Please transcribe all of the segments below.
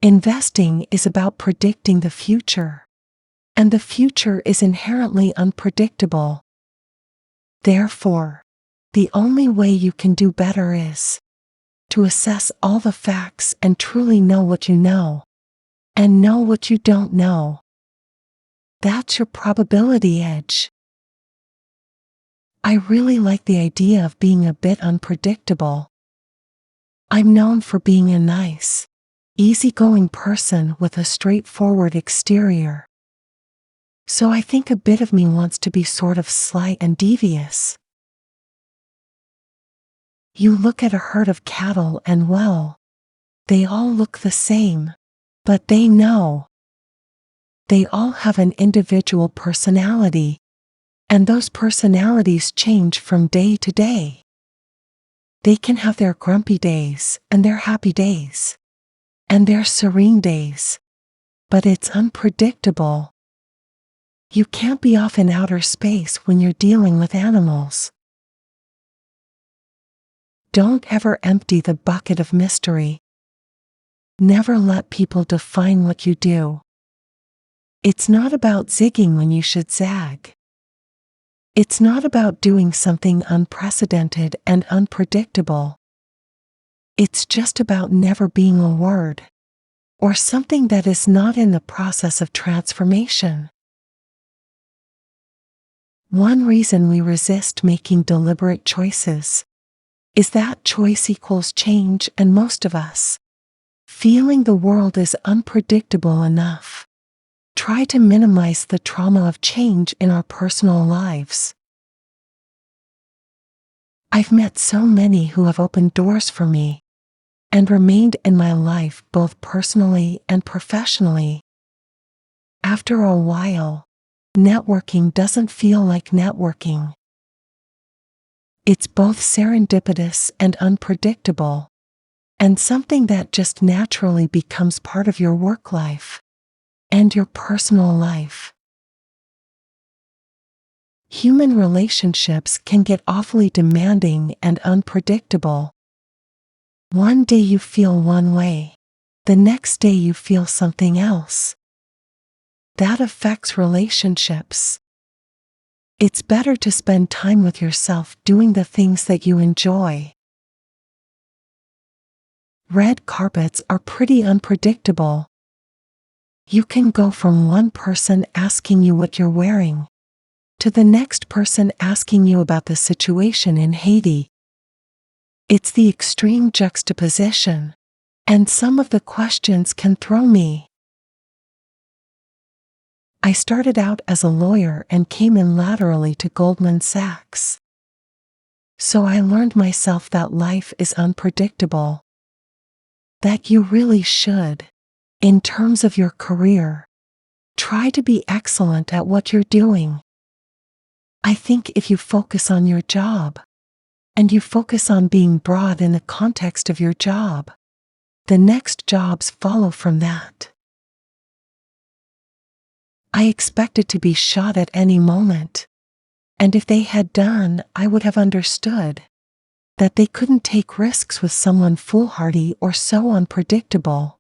Investing is about predicting the future, and the future is inherently unpredictable. Therefore, the only way you can do better is to assess all the facts and truly know what you know, and know what you don't know. That's your probability edge. I really like the idea of being a bit unpredictable. I'm known for being a nice, easygoing person with a straightforward exterior. So I think a bit of me wants to be sort of sly and devious. You look at a herd of cattle and well, they all look the same, but they know. They all have an individual personality, and those personalities change from day to day. They can have their grumpy days and their happy days, and their serene days, but it's unpredictable. You can't be off in outer space when you're dealing with animals. Don't ever empty the bucket of mystery. Never let people define what you do. It's not about zigging when you should zag. It's not about doing something unprecedented and unpredictable. It's just about never being a word, or something that is not in the process of transformation. One reason we resist making deliberate choices is that choice equals change, and most of us, feeling the world is unpredictable enough, try to minimize the trauma of change in our personal lives. I've met so many who have opened doors for me and remained in my life both personally and professionally. After a while, networking doesn't feel like networking. It's both serendipitous and unpredictable, and something that just naturally becomes part of your work life and your personal life. Human relationships can get awfully demanding and unpredictable. One day you feel one way, the next day you feel something else. That affects relationships. It's better to spend time with yourself doing the things that you enjoy. Red carpets are pretty unpredictable. You can go from one person asking you what you're wearing to the next person asking you about the situation in Haiti. It's the extreme juxtaposition, and some of the questions can throw me. I started out as a lawyer and came in laterally to Goldman Sachs. So I learned myself that life is unpredictable. That you really should, in terms of your career, try to be excellent at what you're doing. I think if you focus on your job, and you focus on being broad in the context of your job, the next jobs follow from that. I expected to be shot at any moment, and if they had done, I would have understood that they couldn't take risks with someone foolhardy or so unpredictable.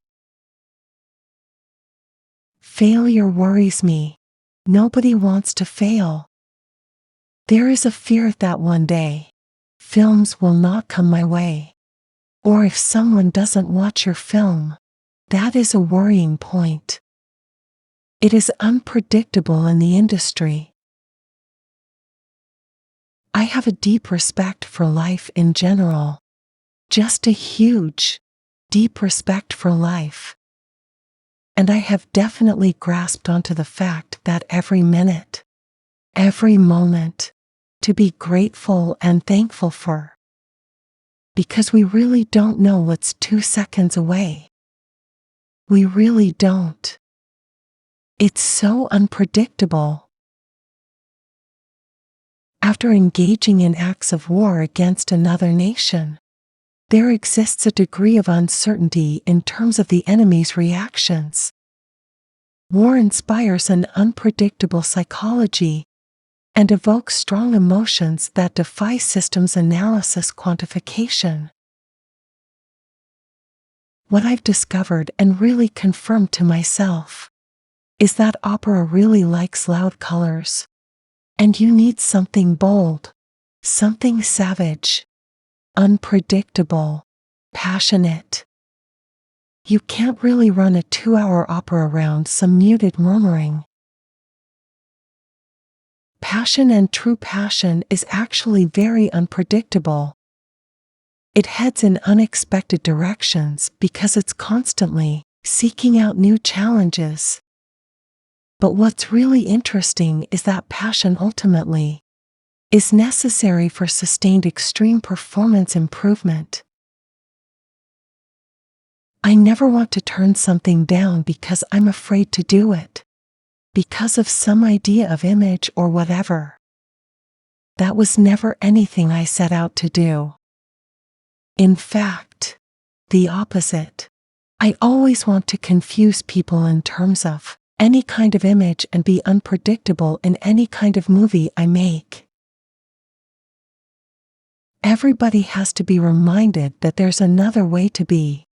Failure worries me. Nobody wants to fail. There is a fear that one day, films will not come my way. Or if someone doesn't watch your film, that is a worrying point. It is unpredictable in the industry. I have a deep respect for life in general. Just a huge, deep respect for life. And I have definitely grasped onto the fact that every minute, every moment, to be grateful and thankful for. Because we really don't know what's 2 seconds away. We really don't. It's so unpredictable. After engaging in acts of war against another nation, there exists a degree of uncertainty in terms of the enemy's reactions. War inspires an unpredictable psychology and evokes strong emotions that defy systems analysis quantification. What I've discovered and really confirmed to myself is that opera really likes loud colors. And you need something bold, something savage, unpredictable, passionate. You can't really run a 2-hour opera around some muted murmuring. Passion, and true passion, is actually very unpredictable. It heads in unexpected directions because it's constantly seeking out new challenges. But what's really interesting is that passion ultimately is necessary for sustained extreme performance improvement. I never want to turn something down because I'm afraid to do it, because of some idea of image or whatever. That was never anything I set out to do. In fact, the opposite. I always want to confuse people in terms of any kind of image and be unpredictable in any kind of movie I make. Everybody has to be reminded that there's another way to be,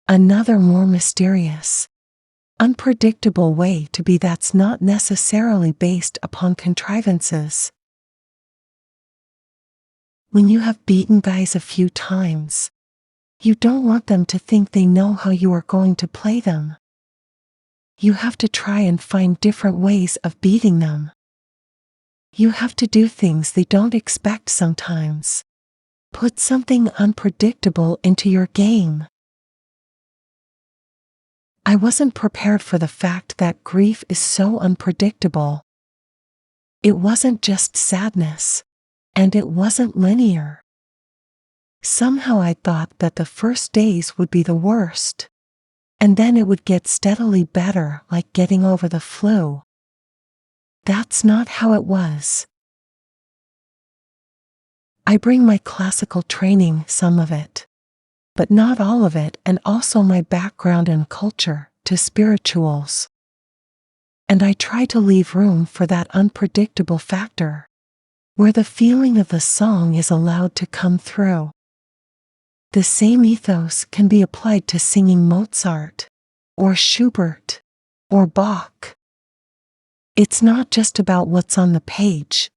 another more mysterious, unpredictable way to be that's not necessarily based upon contrivances. When you have beaten guys a few times, you don't want them to think they know how you are going to play them. You have to try and find different ways of beating them. You have to do things they don't expect sometimes. Put something unpredictable into your game. I wasn't prepared for the fact that grief is so unpredictable. It wasn't just sadness, and it wasn't linear. Somehow I thought that the first days would be the worst, and then it would get steadily better, like getting over the flu. That's not how it was. I bring my classical training, some of it, but not all of it, and also my background and culture, to spirituals. And I try to leave room for that unpredictable factor, where the feeling of the song is allowed to come through. The same ethos can be applied to singing Mozart, or Schubert, or Bach. It's not just about what's on the page,